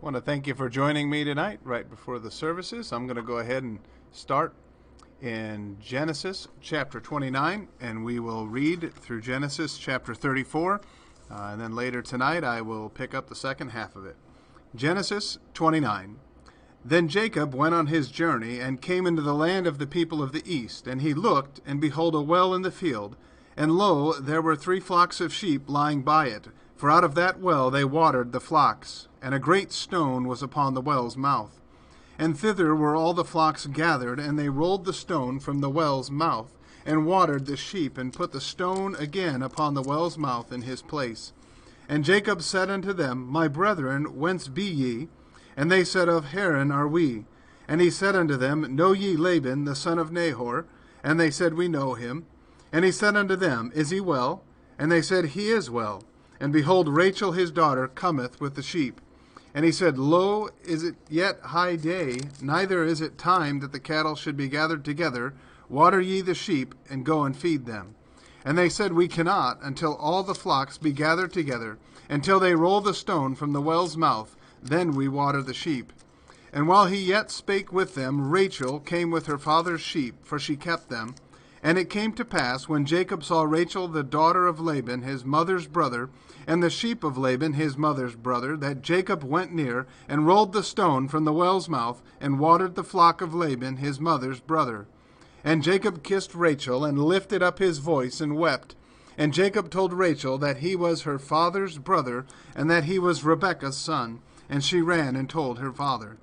I want to thank you for joining me tonight right before the services. I'm going to go ahead and start in Genesis chapter 29, and we will read through Genesis chapter 34, and then later tonight I will pick up the second half of it. Genesis 29. Then Jacob went on his journey and came into the land of the people of the east, and he looked, and behold, a well in the field, and lo, there were 3 flocks of sheep lying by it, for out of that well they watered the flocks. And a great stone was upon the well's mouth. And thither were all the flocks gathered, and they rolled the stone from the well's mouth, and watered the sheep, and put the stone again upon the well's mouth in his place. And Jacob said unto them, My brethren, whence be ye? And they said, Of Haran are we. And he said unto them, Know ye Laban, the son of Nahor? And they said, We know him. And he said unto them, Is he well? And they said, He is well. And behold, Rachel his daughter cometh with the sheep. And he said, Lo, is it yet high day, neither is it time that the cattle should be gathered together? Water ye the sheep, and go and feed them. And they said, We cannot, until all the flocks be gathered together, until they roll the stone from the well's mouth, then we water the sheep. And while he yet spake with them, Rachel came with her father's sheep, for she kept them. And it came to pass, when Jacob saw Rachel the daughter of Laban, his mother's brother, and the sheep of Laban, his mother's brother, that Jacob went near, and rolled the stone from the well's mouth, and watered the flock of Laban, his mother's brother. And Jacob kissed Rachel, and lifted up his voice, and wept. And Jacob told Rachel that he was her father's brother, and that he was Rebekah's son. And she ran and told her father.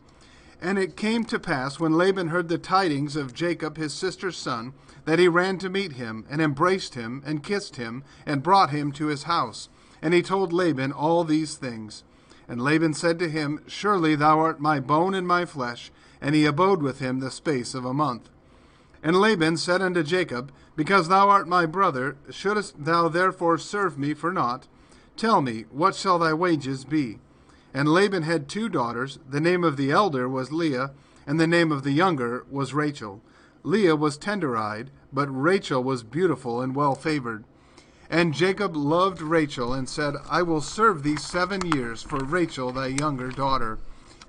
And it came to pass, when Laban heard the tidings of Jacob his sister's son, that he ran to meet him, and embraced him, and kissed him, and brought him to his house. And he told Laban all these things. And Laban said to him, Surely thou art my bone and my flesh. And he abode with him the space of a month. And Laban said unto Jacob, Because thou art my brother, shouldest thou therefore serve me for naught? Tell me, what shall thy wages be? And Laban had 2 daughters. The name of the elder was Leah, and the name of the younger was Rachel. Leah was tender-eyed, but Rachel was beautiful and well-favored. And Jacob loved Rachel, and said, I will serve thee 7 years for Rachel thy younger daughter.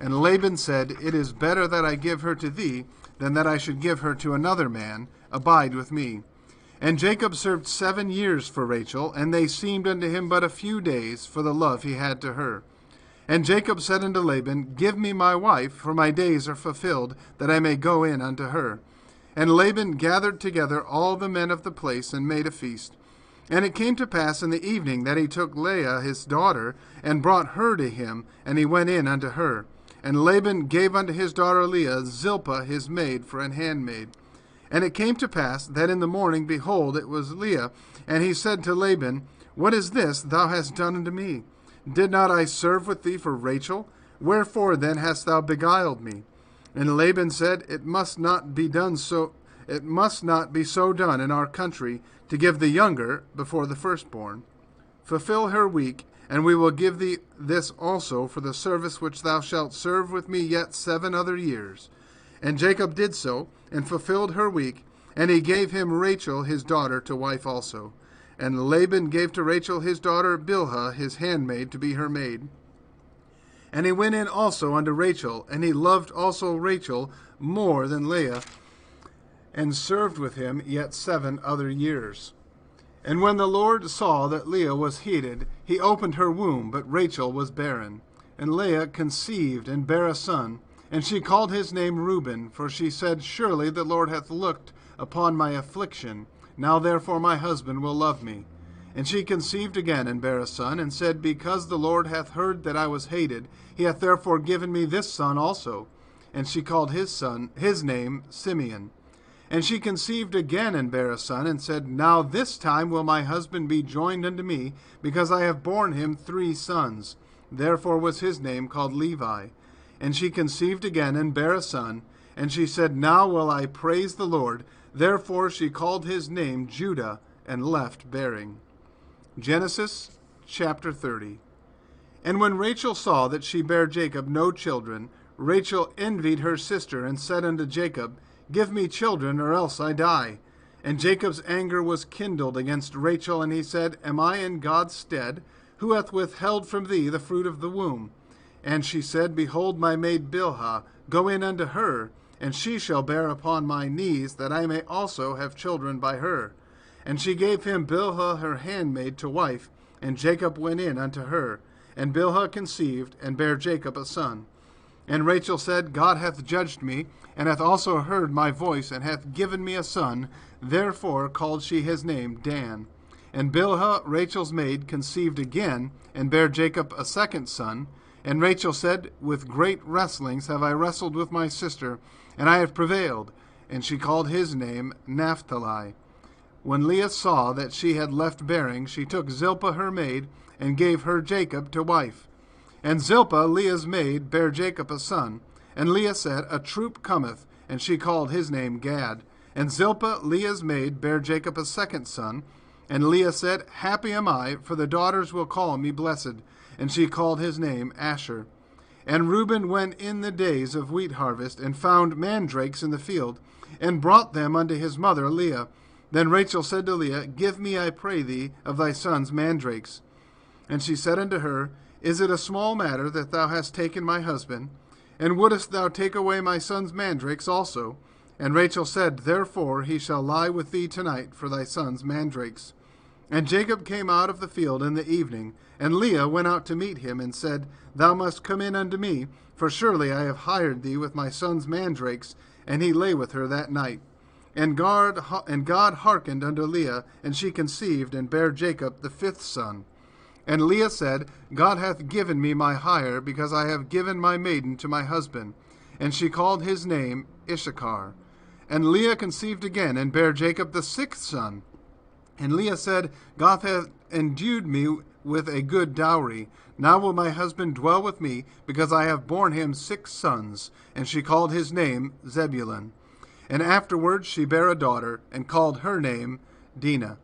And Laban said, It is better that I give her to thee, than that I should give her to another man. Abide with me. And Jacob served 7 years for Rachel, and they seemed unto him but a few days, for the love he had to her. And Jacob said unto Laban, Give me my wife, for my days are fulfilled, that I may go in unto her. And Laban gathered together all the men of the place, and made a feast. And it came to pass in the evening that he took Leah his daughter, and brought her to him, and he went in unto her. And Laban gave unto his daughter Leah Zilpah his maid for an handmaid. And it came to pass that in the morning, behold, it was Leah. And he said to Laban, What is this thou hast done unto me? Did not I serve with thee for Rachel? Wherefore then hast thou beguiled me? And Laban said, It must not be so done in our country, to give the younger before the firstborn. Fulfill her week, and we will give thee this also for the service which thou shalt serve with me yet 7 other years. And Jacob did so, and fulfilled her week, and he gave him Rachel his daughter to wife also. And Laban gave to Rachel his daughter Bilhah his handmaid to be her maid. And he went in also unto Rachel, and he loved also Rachel more than Leah, and served with him yet 7 other years. And when the Lord saw that Leah was heated, he opened her womb, but Rachel was barren. And Leah conceived, and bare a son, and she called his name Reuben, for she said, Surely the Lord hath looked upon my affliction. Now therefore my husband will love me. And she conceived again, and bare a son, and said, Because the Lord hath heard that I was hated, he hath therefore given me this son also. And she called his name Simeon. And she conceived again, and bare a son, and said, Now this time will my husband be joined unto me, because I have borne him 3 sons. Therefore was his name called Levi. And she conceived again, and bare a son. And she said, Now will I praise the Lord. Therefore she called his name Judah, and left bearing. Genesis chapter 30. And when Rachel saw that she bare Jacob no children, Rachel envied her sister, and said unto Jacob, Give me children, or else I die. And Jacob's anger was kindled against Rachel, and he said, Am I in God's stead? Who hath withheld from thee the fruit of the womb? And she said, Behold my maid Bilhah, go in unto her, and she shall bear upon my knees, that I may also have children by her. And she gave him Bilhah her handmaid to wife, and Jacob went in unto her. And Bilhah conceived, and bare Jacob a son. And Rachel said, God hath judged me, and hath also heard my voice, and hath given me a son. Therefore called she his name Dan. And Bilhah, Rachel's maid, conceived again, and bare Jacob a second son. And Rachel said, With great wrestlings have I wrestled with my sister, and I have prevailed. And she called his name Naphtali. When Leah saw that she had left bearing, she took Zilpah her maid, and gave her Jacob to wife. And Zilpah, Leah's maid, bare Jacob a son. And Leah said, A troop cometh, and she called his name Gad. And Zilpah, Leah's maid, bare Jacob a second son. And Leah said, Happy am I, for the daughters will call me blessed. And she called his name Asher. And Reuben went in the days of wheat harvest, and found mandrakes in the field, and brought them unto his mother Leah. Then Rachel said to Leah, Give me, I pray thee, of thy son's mandrakes. And she said unto her, Is it a small matter that thou hast taken my husband? And wouldest thou take away my son's mandrakes also? And Rachel said, Therefore he shall lie with thee tonight for thy son's mandrakes. And Jacob came out of the field in the evening, and Leah went out to meet him, and said, Thou must come in unto me, for surely I have hired thee with my son's mandrakes. And he lay with her that night. And God hearkened unto Leah, and she conceived, and bare Jacob the fifth son. And Leah said, God hath given me my hire, because I have given my maiden to my husband. And she called his name Issachar. And Leah conceived again, and bare Jacob the sixth son. And Leah said, God hath endued me with a good dowry. Now will my husband dwell with me, because I have borne him 6 sons. And she called his name Zebulun. And afterward she bare a daughter, and called her name Dinah.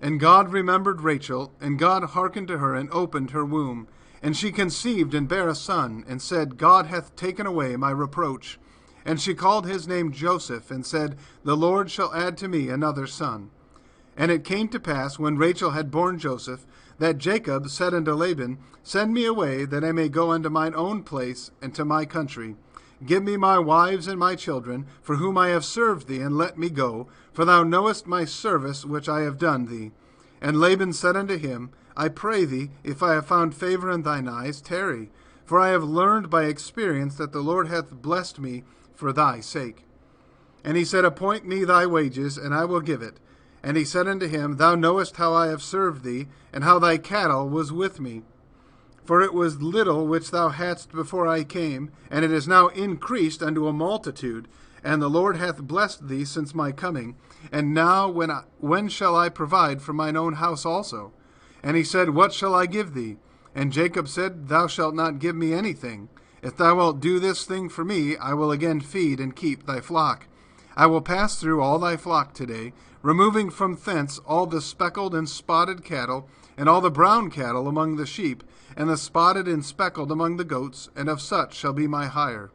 And God remembered Rachel, and God hearkened to her, and opened her womb. And she conceived, and bare a son, and said, God hath taken away my reproach. And she called his name Joseph, and said, The Lord shall add to me another son. And it came to pass, when Rachel had borne Joseph, that Jacob said unto Laban, Send me away, that I may go unto mine own place, and to my country. Give me my wives and my children, for whom I have served thee, and let me go, for thou knowest my service which I have done thee. And Laban said unto him, I pray thee, if I have found favor in thine eyes, tarry. For I have learned by experience that the Lord hath blessed me for thy sake. And he said, Appoint me thy wages, and I will give it. And he said unto him, Thou knowest how I have served thee, and how thy cattle was with me. For it was little which thou hadst before I came, and it is now increased unto a multitude. And the Lord hath blessed thee since my coming. And now when shall I provide for mine own house also? And he said, What shall I give thee? And Jacob said, Thou shalt not give me anything. If thou wilt do this thing for me, I will again feed and keep thy flock. I will pass through all thy flock today, removing from thence all the speckled and spotted cattle, and all the brown cattle among the sheep, and the spotted and speckled among the goats, and of such shall be my hire.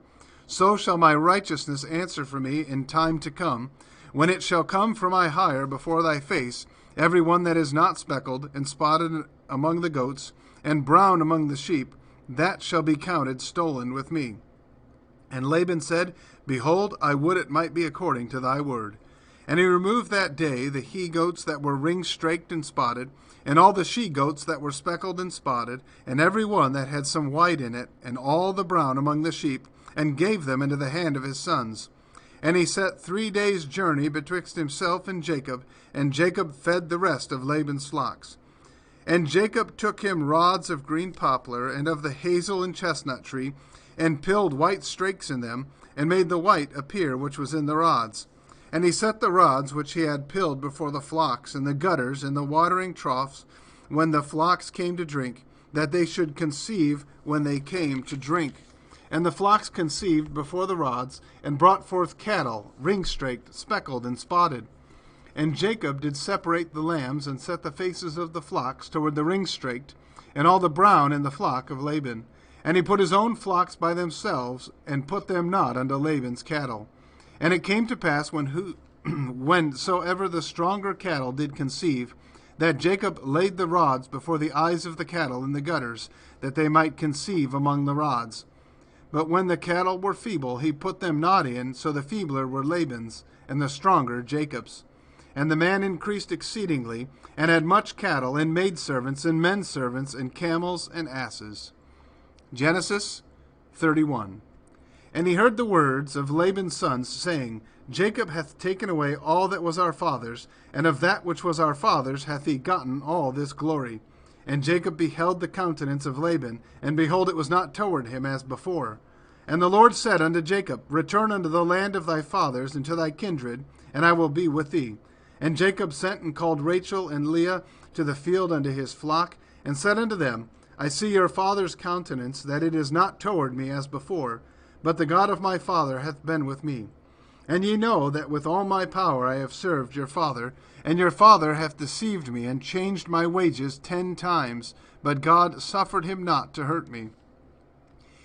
So shall my righteousness answer for me in time to come, when it shall come for my hire before thy face, every one that is not speckled and spotted among the goats, and brown among the sheep, that shall be counted stolen with me. And Laban said, Behold, I would it might be according to thy word. And he removed that day the he-goats that were ring-straked and spotted, and all the she-goats that were speckled and spotted, and every one that had some white in it, and all the brown among the sheep, and gave them into the hand of his sons. And he set 3 days' journey betwixt himself and Jacob fed the rest of Laban's flocks. And Jacob took him rods of green poplar, and of the hazel and chestnut tree, and pilled white strakes in them, and made the white appear which was in the rods. And he set the rods which he had pilled before the flocks, in the gutters, in the watering troughs, when the flocks came to drink, that they should conceive when they came to drink. And the flocks conceived before the rods, and brought forth cattle, ring-straked, speckled, and spotted. And Jacob did separate the lambs, and set the faces of the flocks toward the ring-straked, and all the brown in the flock of Laban. And he put his own flocks by themselves, and put them not unto Laban's cattle. And it came to pass, whensoever the stronger cattle did conceive, that Jacob laid the rods before the eyes of the cattle in the gutters, that they might conceive among the rods. But when the cattle were feeble, he put them not in, so the feebler were Laban's, and the stronger Jacob's. And the man increased exceedingly, and had much cattle, and maidservants, and men servants, and camels, and asses. Genesis 31. And he heard the words of Laban's sons, saying, Jacob hath taken away all that was our father's, and of that which was our father's hath he gotten all this glory. And Jacob beheld the countenance of Laban, and behold, it was not toward him as before. And the Lord said unto Jacob, Return unto the land of thy fathers, and to thy kindred, and I will be with thee. And Jacob sent and called Rachel and Leah to the field unto his flock, and said unto them, I see your father's countenance, that it is not toward me as before, but the God of my father hath been with me. And ye know that with all my power I have served your father, and your father hath deceived me, and changed my wages 10 times, but God suffered him not to hurt me.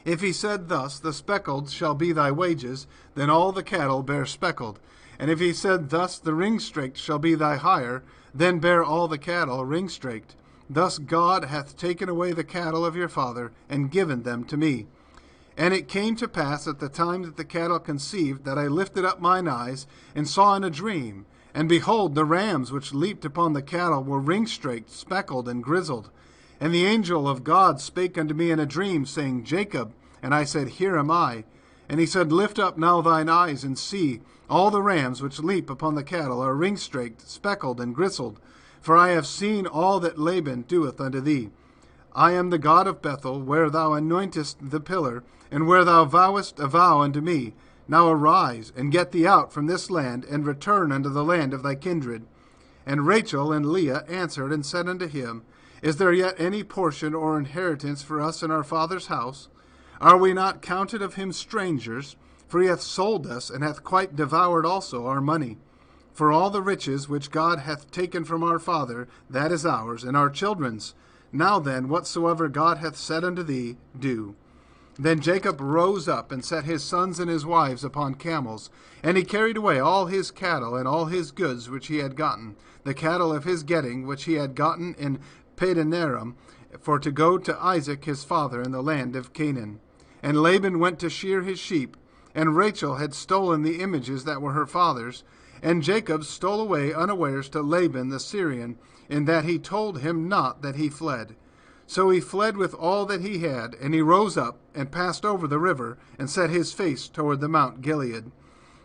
If he said thus, The speckled shall be thy wages, then all the cattle bear speckled. And if he said thus, The ring-straked shall be thy hire, then bear all the cattle ring-straked. Thus God hath taken away the cattle of your father, and given them to me. And it came to pass at the time that the cattle conceived, that I lifted up mine eyes, and saw in a dream, and behold, the rams which leaped upon the cattle were ring-straked, speckled, and grizzled. And the angel of God spake unto me in a dream, saying, Jacob. And I said, Here am I. And he said, Lift up now thine eyes, and see, all the rams which leap upon the cattle are ring-straked, speckled, and grizzled. For I have seen all that Laban doeth unto thee. I am the God of Bethel, where thou anointest the pillar, and where thou vowest a vow unto me. Now arise, and get thee out from this land, and return unto the land of thy kindred. And Rachel and Leah answered and said unto him, Is there yet any portion or inheritance for us in our father's house? Are we not counted of him strangers? For he hath sold us, and hath quite devoured also our money. For all the riches which God hath taken from our father, that is ours, and our children's. Now then, whatsoever God hath said unto thee, do. Then Jacob rose up, and set his sons and his wives upon camels, and he carried away all his cattle and all his goods which he had gotten, the cattle of his getting which he had gotten in Padanaram, for to go to Isaac his father in the land of Canaan. And Laban went to shear his sheep, and Rachel had stolen the images that were her father's, and Jacob stole away unawares to Laban the Syrian, in that he told him not that he fled. So he fled with all that he had, and he rose up, and passed over the river, and set his face toward the Mount Gilead.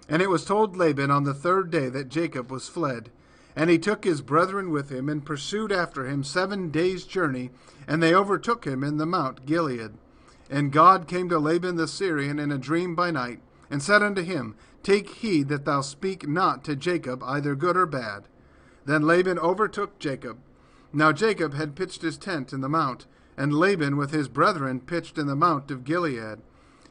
And it was told Laban on the 3rd day that Jacob was fled. And he took his brethren with him, and pursued after him 7 days' journey, and they overtook him in the Mount Gilead. And God came to Laban the Syrian in a dream by night, and said unto him, Take heed that thou speak not to Jacob either good or bad. Then Laban overtook Jacob. Now Jacob had pitched his tent in the mount, and Laban with his brethren pitched in the mount of Gilead.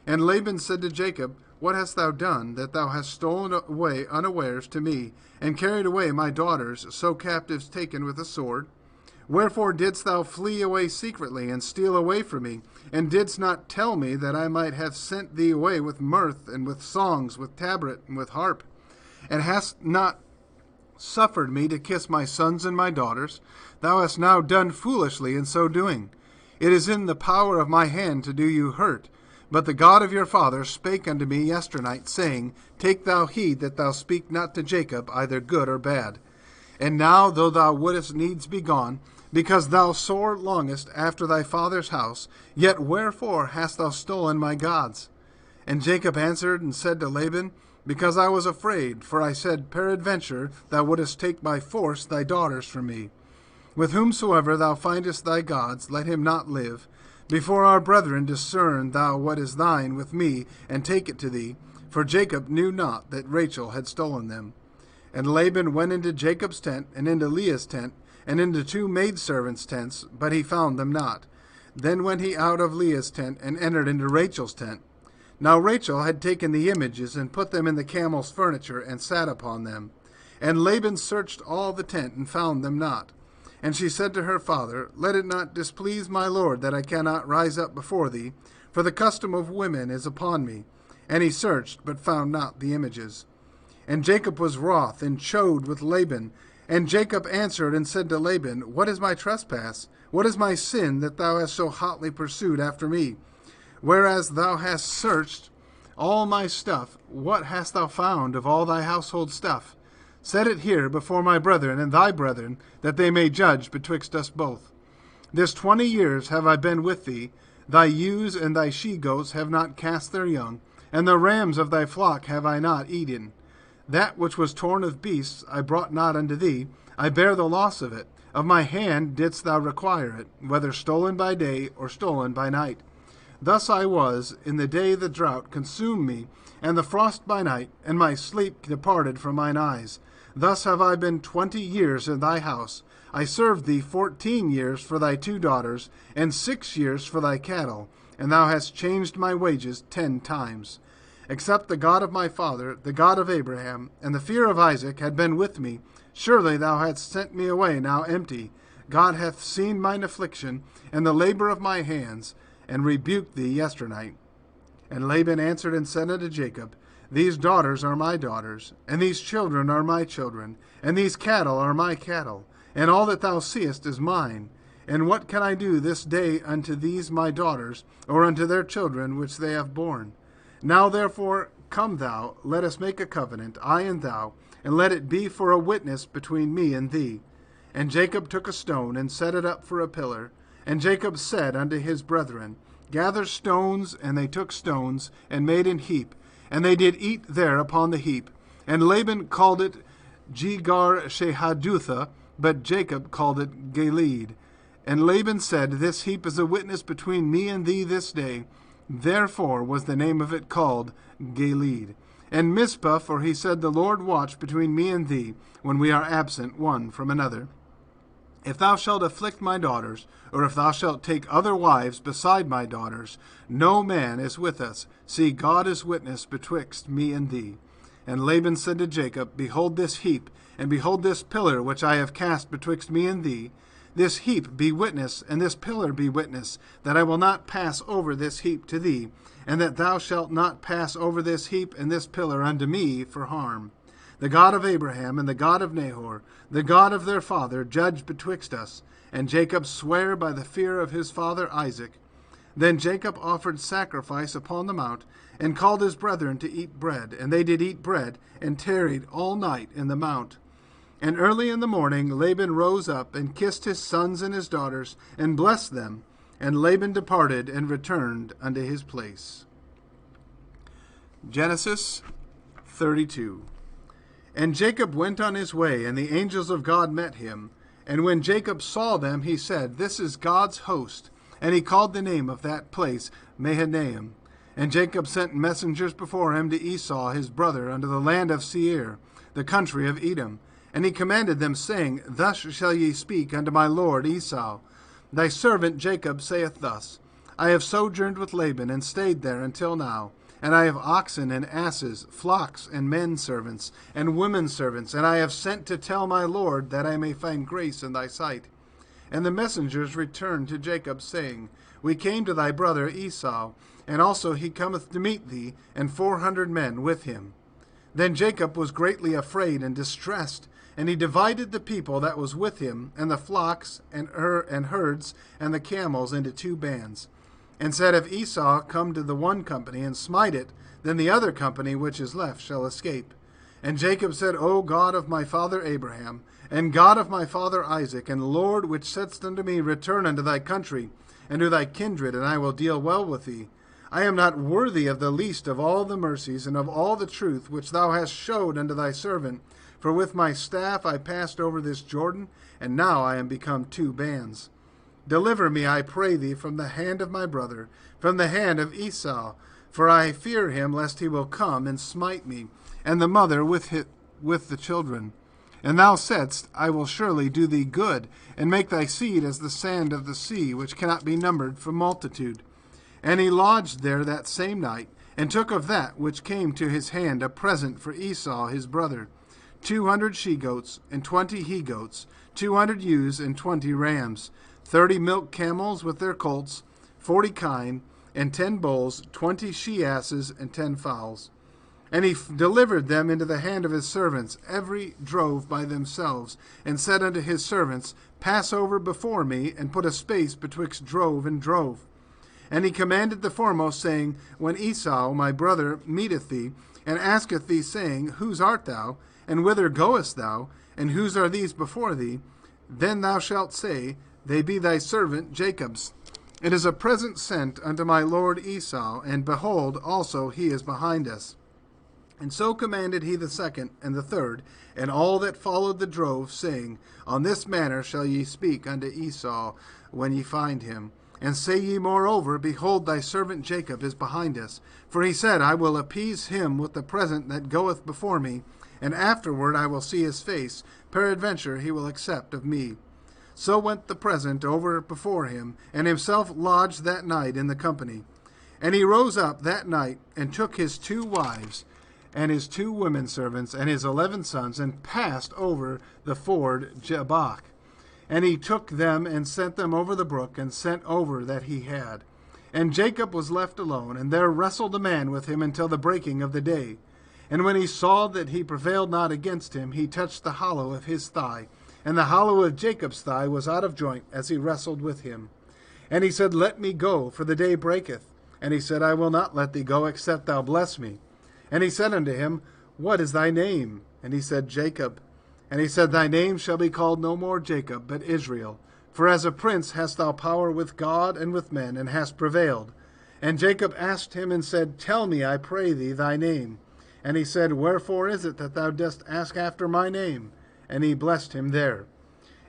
And Laban said to Jacob, What hast thou done, that thou hast stolen away unawares to me, and carried away my daughters, so captives taken with a sword? Wherefore didst thou flee away secretly, and steal away from me, and didst not tell me, that I might have sent thee away with mirth, and with songs, with tabret, and with harp? And hast not suffered me to kiss my sons and my daughters? Thou hast now done foolishly in so doing. It is in the power of my hand to do you hurt. But the God of your father spake unto me yesternight, saying, Take thou heed that thou speak not to Jacob either good or bad. And now, though thou wouldest needs be gone, because thou sore longest after thy father's house, yet wherefore hast thou stolen my gods? And Jacob answered and said to Laban, Because I was afraid, for I said, Peradventure thou wouldest take by force thy daughters from me. With whomsoever thou findest thy gods, let him not live. Before our brethren discern thou what is thine with me, and take it to thee. For Jacob knew not that Rachel had stolen them. And Laban went into Jacob's tent, and into Leah's tent, and into 2 maidservants' tents, but he found them not. Then went he out of Leah's tent, and entered into Rachel's tent. Now Rachel had taken the images, and put them in the camel's furniture, and sat upon them. And Laban searched all the tent, and found them not. And she said to her father, Let it not displease my lord, that I cannot rise up before thee, for the custom of women is upon me. And he searched, but found not the images. And Jacob was wroth, and chode with Laban, And Jacob answered and said to Laban, What is my trespass? What is my sin that thou hast so hotly pursued after me? Whereas thou hast searched all my stuff, what hast thou found of all thy household stuff? Set it here before my brethren and thy brethren, that they may judge betwixt us both. This 20 years have I been with thee. Thy ewes and thy she-goats have not cast their young, and the rams of thy flock have I not eaten. That which was torn of beasts I brought not unto thee. I bear the loss of it. Of my hand didst thou require it, whether stolen by day or stolen by night. Thus I was, in the day the drought consumed me, and the frost by night, and my sleep departed from mine eyes. Thus have I been 20 years in thy house. I served thee 14 years for thy 2 daughters, and 6 years for thy cattle, and thou hast changed my wages 10 times. Except the God of my father, the God of Abraham, and the fear of Isaac had been with me, surely thou hadst sent me away now empty. God hath seen mine affliction, and the labor of my hands, and rebuked thee yesternight. And Laban answered and said unto Jacob, These daughters are my daughters, and these children are my children, and these cattle are my cattle, and all that thou seest is mine. And what can I do this day unto these my daughters, or unto their children which they have borne? Now therefore come thou, let us make a covenant, I and thou, and let it be for a witness between me and thee. And Jacob took a stone, and set it up for a pillar. And Jacob said unto his brethren, Gather stones, and they took stones, and made an heap, and they did eat there upon the heap. And Laban called it Jegar-Shehadutha, but Jacob called it Gilead. And Laban said, This heap is a witness between me and thee this day. Therefore was the name of it called Gilead. And Mizpah, for he said, The Lord watch between me and thee, when we are absent one from another. If thou shalt afflict my daughters, or if thou shalt take other wives beside my daughters, no man is with us. See, God is witness betwixt me and thee. And Laban said to Jacob, Behold this heap, and behold this pillar which I have cast betwixt me and thee. This heap be witness, and this pillar be witness, that I will not pass over this heap to thee, and that thou shalt not pass over this heap and this pillar unto me for harm. The God of Abraham and the God of Nahor, the God of their father, judge betwixt us. And Jacob sware by the fear of his father Isaac. Then Jacob offered sacrifice upon the mount, and called his brethren to eat bread. And they did eat bread, and tarried all night in the mount. And early in the morning Laban rose up, and kissed his sons and his daughters, and blessed them. And Laban departed, and returned unto his place. Genesis 32. And Jacob went on his way, and the angels of God met him. And when Jacob saw them, he said, This is God's host. And he called the name of that place Mahanaim. And Jacob sent messengers before him to Esau his brother unto the land of Seir, the country of Edom. And he commanded them, saying, Thus shall ye speak unto my lord Esau. Thy servant Jacob saith thus, I have sojourned with Laban, and stayed there until now. And I have oxen and asses, flocks and men servants, and women servants, and I have sent to tell my lord that I may find grace in thy sight. And the messengers returned to Jacob, saying, We came to thy brother Esau, and also he cometh to meet thee, and 400 men with him. Then Jacob was greatly afraid and distressed, and he divided the people that was with him, and the flocks and herds and the camels into 2 bands. And said, If Esau come to the one company and smite it, then the other company which is left shall escape. And Jacob said, O God of my father Abraham, and God of my father Isaac, and Lord which saidst unto me, Return unto thy country, and to thy kindred, and I will deal well with thee. I am not worthy of the least of all the mercies and of all the truth which thou hast showed unto thy servant. For with my staff I passed over this Jordan, and now I am become 2 bands. Deliver me, I pray thee, from the hand of my brother, from the hand of Esau, for I fear him, lest he will come and smite me, and the mother with the children. And thou saidst, I will surely do thee good, and make thy seed as the sand of the sea, which cannot be numbered for multitude. And he lodged there that same night, and took of that which came to his hand a present for Esau his brother, 200 she-goats, and 20 he-goats, 200 ewes, and 20 rams, 30 milk camels with their colts, 40 kine, and 10 bulls, 20 she-asses, and 10 fowls. And he delivered them into the hand of his servants, every drove by themselves, and said unto his servants, Pass over before me, and put a space betwixt drove and drove. And he commanded the foremost, saying, When Esau my brother meeteth thee, and asketh thee, saying, Whose art thou, and whither goest thou, and whose are these before thee? Then thou shalt say, They be thy servant Jacob's. It is a present sent unto my lord Esau, and behold, also he is behind us. And so commanded he the second and the third, and all that followed the drove, saying, On this manner shall ye speak unto Esau when ye find him. And say ye moreover, Behold, thy servant Jacob is behind us. For he said, I will appease him with the present that goeth before me, and afterward I will see his face. Peradventure he will accept of me. So went the present over before him, and himself lodged that night in the company. And he rose up that night, and took his 2 wives, and his 2 women servants, and his 11 sons, and passed over the ford Jabbok. And he took them, and sent them over the brook, and sent over that he had. And Jacob was left alone, and there wrestled a man with him until the breaking of the day. And when he saw that he prevailed not against him, he touched the hollow of his thigh. And the hollow of Jacob's thigh was out of joint, as he wrestled with him. And he said, Let me go, for the day breaketh. And he said, I will not let thee go, except thou bless me. And he said unto him, What is thy name? And he said, Jacob. And he said, Thy name shall be called no more Jacob, but Israel. For as a prince hast thou power with God and with men, and hast prevailed. And Jacob asked him and said, Tell me, I pray thee, thy name. And he said, Wherefore is it that thou dost ask after my name? And he blessed him there.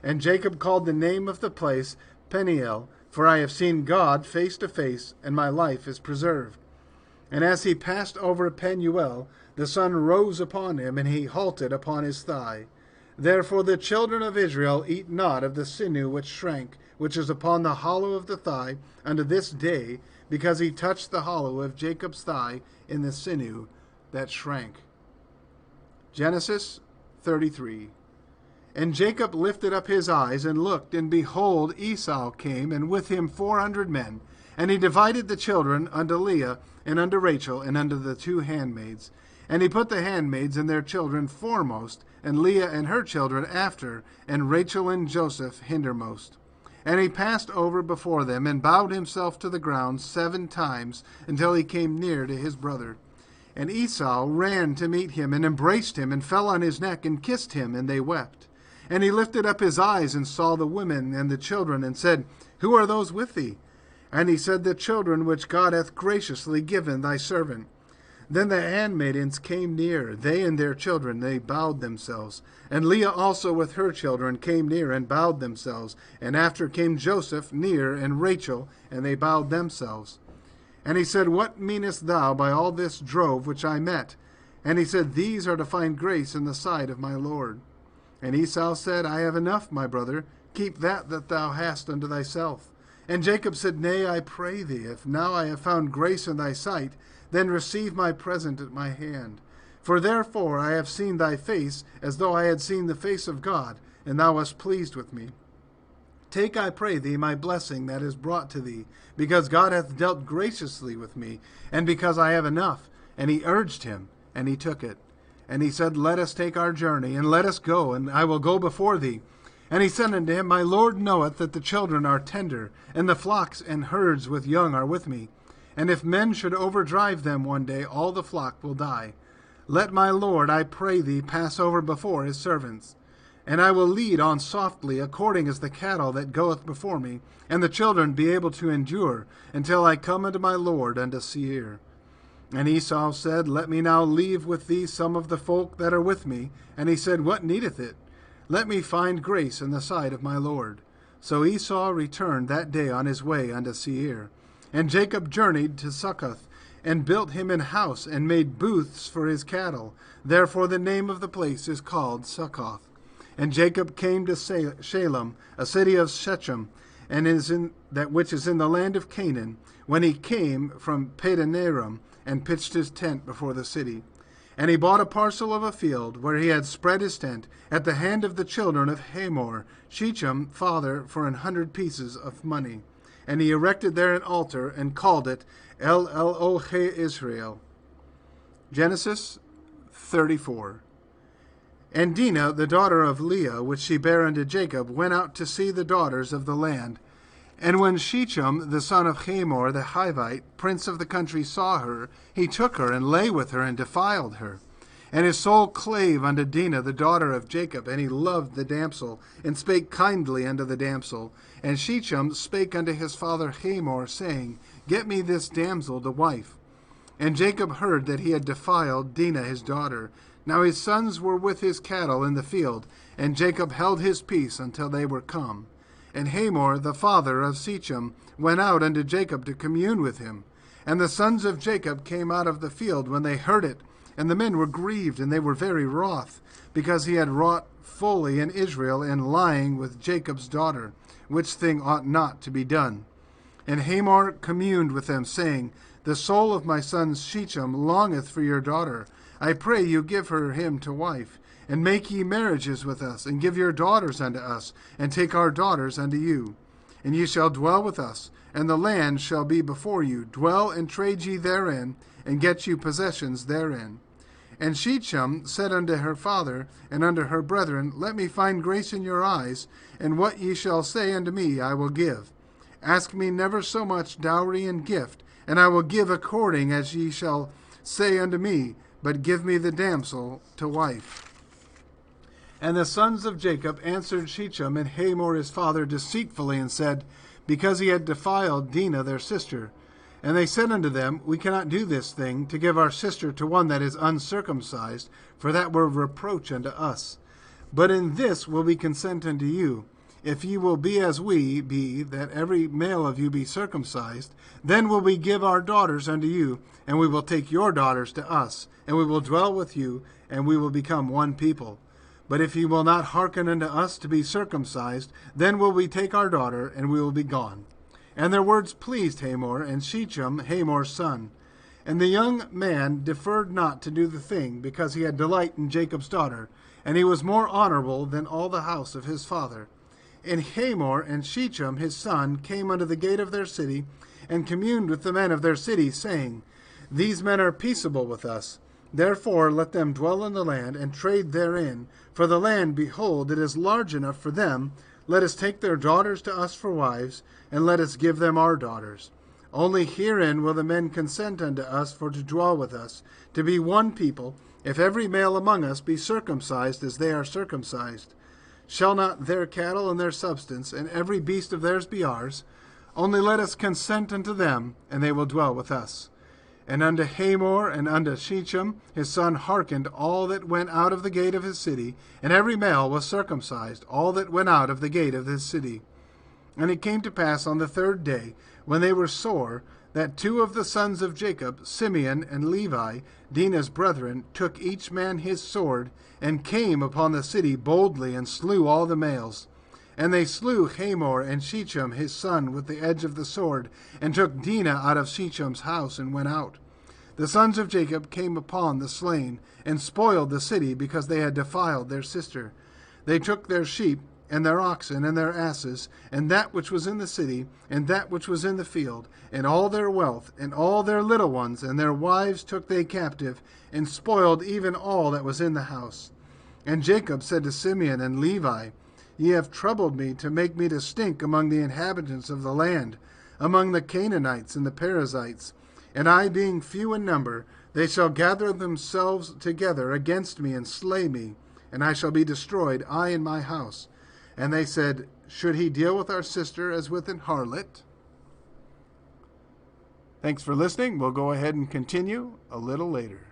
And Jacob called the name of the place Peniel, for I have seen God face to face, and my life is preserved. And as he passed over Penuel, the sun rose upon him, and he halted upon his thigh. Therefore the children of Israel eat not of the sinew which shrank, which is upon the hollow of the thigh, unto this day, because he touched the hollow of Jacob's thigh in the sinew that shrank. Genesis 33. And Jacob lifted up his eyes, and looked, and behold, Esau came, and with him 400 men. And he divided the children unto Leah, and unto Rachel, and unto the 2 handmaids. And he put the handmaids and their children foremost, and Leah and her children after, and Rachel and Joseph hindermost. And he passed over before them, and bowed himself to the ground 7 times, until he came near to his brother. And Esau ran to meet him, and embraced him, and fell on his neck, and kissed him, and they wept. And he lifted up his eyes, and saw the women and the children, and said, Who are those with thee? And he said, The children which God hath graciously given thy servant. Then the handmaidens came near, they and their children, they bowed themselves. And Leah also with her children came near, and bowed themselves. And after came Joseph near, and Rachel, and they bowed themselves. And he said, What meanest thou by all this drove which I met? And he said, These are to find grace in the sight of my Lord. And Esau said, I have enough, my brother. Keep that thou hast unto thyself. And Jacob said, Nay, I pray thee, if now I have found grace in thy sight, then receive my present at my hand. For therefore I have seen thy face, as though I had seen the face of God, and thou wast pleased with me. Take, I pray thee, my blessing that is brought to thee, because God hath dealt graciously with me, and because I have enough. And he urged him, and he took it. And he said, Let us take our journey, and let us go, and I will go before thee. And he said unto him, My Lord knoweth that the children are tender, and the flocks and herds with young are with me. And if men should overdrive them one day, all the flock will die. Let my Lord, I pray thee, pass over before his servants. And I will lead on softly, according as the cattle that goeth before me, and the children be able to endure, until I come unto my Lord unto Seir. And Esau said, Let me now leave with thee some of the folk that are with me. And he said, What needeth it? Let me find grace in the sight of my Lord. So Esau returned that day on his way unto Seir. And Jacob journeyed to Succoth, and built him an house, and made booths for his cattle. Therefore the name of the place is called Succoth. And Jacob came to Shalem, a city of Shechem, and which is in the land of Canaan, when he came from Padanaram, and pitched his tent before the city. And he bought a parcel of a field, where he had spread his tent, at the hand of the children of Hamor, Shechem father, for 100 pieces of money. And he erected there an altar, and called it El Elohe Israel. Genesis 34. And Dinah, the daughter of Leah, which she bare unto Jacob, went out to see the daughters of the land. And when Shechem, the son of Hamor the Hivite, prince of the country, saw her, he took her, and lay with her, and defiled her. And his soul clave unto Dinah, the daughter of Jacob, and he loved the damsel, and spake kindly unto the damsel. And Shechem spake unto his father Hamor, saying, Get me this damsel to wife. And Jacob heard that he had defiled Dinah his daughter. Now his sons were with his cattle in the field, and Jacob held his peace until they were come. And Hamor, the father of Shechem, went out unto Jacob to commune with him. And the sons of Jacob came out of the field when they heard it. And the men were grieved, and they were very wroth, because he had wrought fully in Israel in lying with Jacob's daughter, which thing ought not to be done. And Hamor communed with them, saying, The soul of my son Shechem longeth for your daughter. I pray you give her him to wife, and make ye marriages with us, and give your daughters unto us, and take our daughters unto you. And ye shall dwell with us, and the land shall be before you. Dwell and trade ye therein, and get you possessions therein. And Shechem said unto her father and unto her brethren, Let me find grace in your eyes, and what ye shall say unto me I will give. Ask me never so much dowry and gift, and I will give according as ye shall say unto me, but give me the damsel to wife. And the sons of Jacob answered Shechem and Hamor his father deceitfully, and said, Because he had defiled Dinah their sister. And they said unto them, We cannot do this thing, to give our sister to one that is uncircumcised, for that were reproach unto us. But in this will we consent unto you, if ye will be as we be, that every male of you be circumcised, then will we give our daughters unto you, and we will take your daughters to us, and we will dwell with you, and we will become one people. But if ye will not hearken unto us to be circumcised, then will we take our daughter, and we will be gone. And their words pleased Hamor, and Shechem, Hamor's son. And the young man deferred not to do the thing, because he had delight in Jacob's daughter, and he was more honorable than all the house of his father. And Hamor and Shechem his son came unto the gate of their city, and communed with the men of their city, saying, These men are peaceable with us. Therefore let them dwell in the land, and trade therein. For the land, behold, it is large enough for them. Let us take their daughters to us for wives, and let us give them our daughters. Only herein will the men consent unto us for to dwell with us, to be one people, if every male among us be circumcised as they are circumcised. Shall not their cattle and their substance, and every beast of theirs be ours? Only let us consent unto them, and they will dwell with us. And unto Hamor and unto Shechem his son hearkened all that went out of the gate of his city, and every male was circumcised, all that went out of the gate of his city. And it came to pass on the third day, when they were sore, that two of the sons of Jacob, Simeon and Levi, Dinah's brethren, took each man his sword, and came upon the city boldly, and slew all the males. And they slew Hamor and Shechem his son with the edge of the sword, and took Dinah out of Shechem's house, and went out. The sons of Jacob came upon the slain, and spoiled the city, because they had defiled their sister. They took their sheep, and their oxen, and their asses, and that which was in the city, and that which was in the field, and all their wealth, and all their little ones, and their wives took they captive, and spoiled even all that was in the house. And Jacob said to Simeon and Levi, Ye have troubled me to make me to stink among the inhabitants of the land, among the Canaanites and the Perizzites. And I being few in number, they shall gather themselves together against me, and slay me, and I shall be destroyed, I and my house. And they said, Should he deal with our sister as with an harlot? Thanks for listening. We'll go ahead and continue a little later.